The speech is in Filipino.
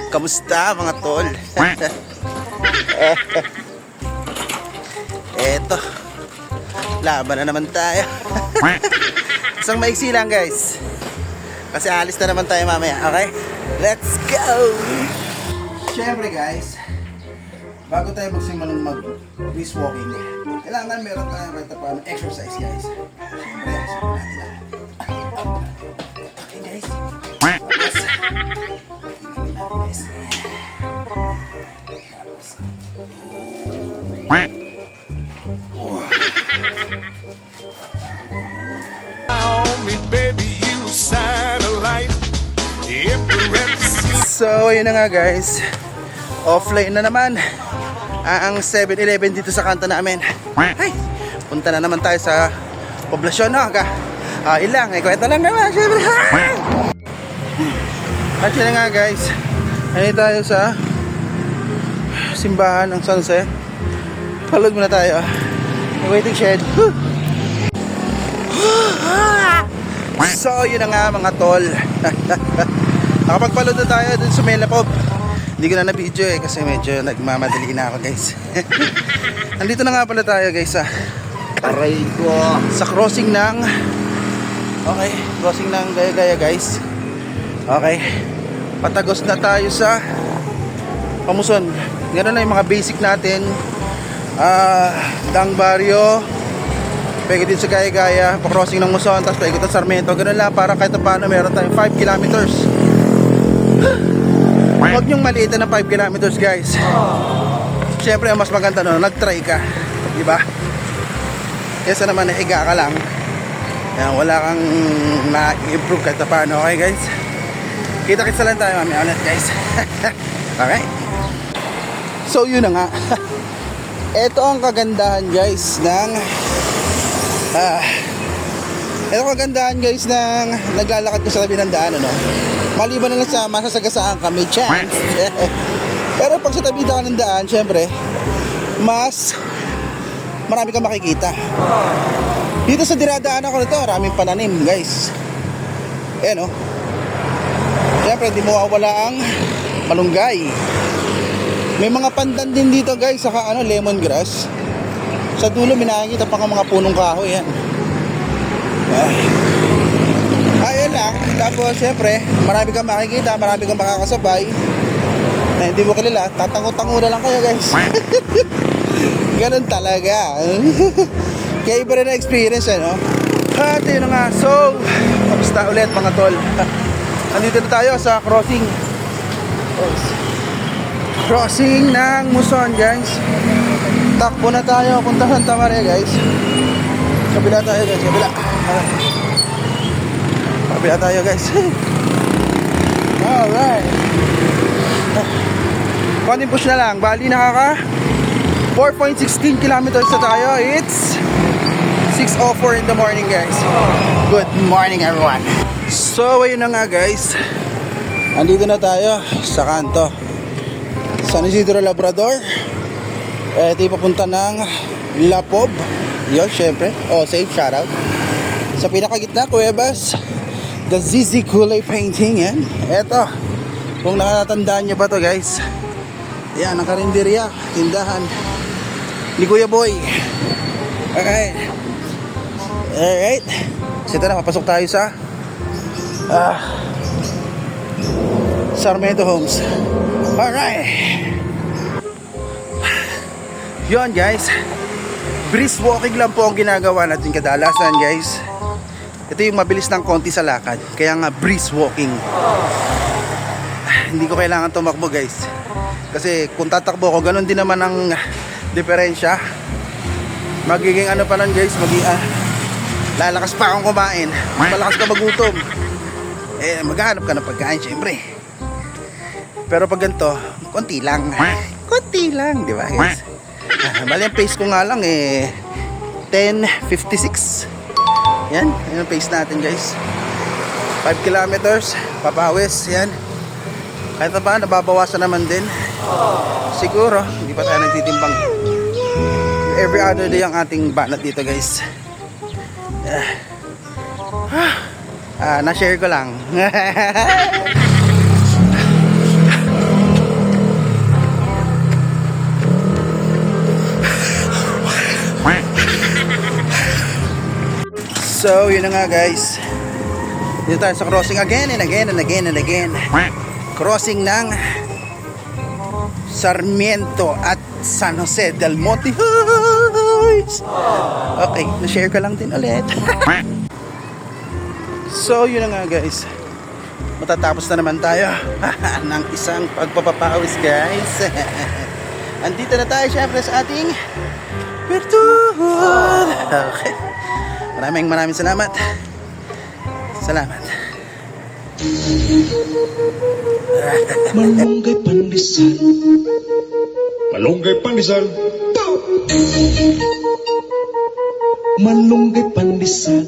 Kamusta mga tol? Eto, laban na naman tayo. Isang maiksi lang guys, kasi alis na naman tayo mamaya. Okay, let's go. Siyempre guys, bago tayo magsimulang mag-brisk walking, kailangan meron tayong kahit paano exercise guys. Siyempre, simulan natin lang. Okay guys, so ayun na nga guys, offline na naman ang 7-Eleven dito sa kanto namin. Ay, punta na naman tayo sa poblasyon, no? Ilang, kwento lang naman syempre. At yun na nga guys, ayun tayo sa simbahan ng Sunset. Palod muna tayo, waiting shed. So yun na nga mga tol. Nakapagpalod na tayo dun sa Melapob. Hindi ko na na-video kasi medyo nagmamadali na ako guys. Nandito na nga pala tayo guys aray ko, sa crossing ng crossing ng Gaya-Gaya guys. Okay, patagos na tayo sa Pamuson. Ganoon na yung mga basic natin. Dang Barrio, paikot din sa Gaya-Gaya, pa-crossing ng Muson, tapos paikot ng Sarmiento. Ganoon lang, para kahit paano meron tayong 5 kilometers. Huwag nyong maliitan ng 5 kilometers guys. Siyempre mas maganda no, nag-try ka, diba? Kesa naman nahiga ka lang, wala kang na-improve kahit paano. Okay guys, kita-kita lang tayo mamaya ulit guys. Okay, so yun na nga. Ito ang kagandahan guys ng naglalakad ko sa tabi ng daan, ano? Maliban na lang sa masasagasaan ka, may chance. Pero pag sa tabi ka ng daan, syempre mas marami kang makikita. Dito sa dinadaanan ko nito, maraming pananim guys. Ayan, oh. Syempre di mawawala ang malunggay. May mga pandan din dito guys, saka lemongrass. Sa dulo may nakikita pa mga punong kahoy yan. Ayun lang. Tapos syempre marami kang makikita, marami kang makakasabay na hindi mo kilala. Tatango-tango na lang kayo guys. Ganun talaga. Kaya iba rin na experience, no? At yun na nga. So kamusta ulit mga tol? Andito na tayo sa crossing ng Muson guys. Takbo na tayo punta Santa Maria guys. Kabila tayo guys, kabila tayo guys. Alright, konting push na lang. Bali nakaka 4.16 kilometers na tayo. It's 6:04 in the morning guys. Good morning everyone. So ayun na nga guys, andito na tayo sa kanto San Isidro Labrador. Ito yung papunta ng Lapob. Yun, syempre. Safe shoutout. Sa pinakagitna, Cuevas, the ZZ Kulay Painting. Yan. Ito. Kung nakatandaan nyo ba to guys. Yan, ang karinderya, tindahan ni Kuya Boy. Okay. Alright. So ito na, papasok tayo sa Sarmiento Homes. Alright. Yun guys, brisk walking lang po ang ginagawa natin kadalasan guys. Ito yung mabilis ng konti sa lakad, kaya nga brisk walking. Hindi ko kailangan tumakbo guys, kasi kung tatakbo ko, ganun din naman ang diferensya. Magiging ano pa nun guys, lalakas pa akong kumain, malakas ka magutom, maghahanap ka ng pagkain syempre. Pero pag ganito, konti lang, di ba guys? Bali ang pace ko nga lang 10:56. Yan ang pace natin guys. 5 kilometers papawis. Yan, kahit na ba nababawasan naman din. Siguro hindi pa tayo nagtitimbang. Every other day ang ating banat dito guys. Na-share ko lang. So, yun na nga guys. Dito tayo sa crossing again and again and again and again. Crossing ng Sarmiento at San Jose del Monte Heights. Okay, na-share ko lang din ulit. So, yun na nga guys. Matatapos na naman tayo ng isang pagpapapawis guys. Andito na tayo syempre sa ating virtud. Okay. Maraming salamat. Salamat. Malunggay pandesal. Malunggay pandesal. Malunggay pandesal.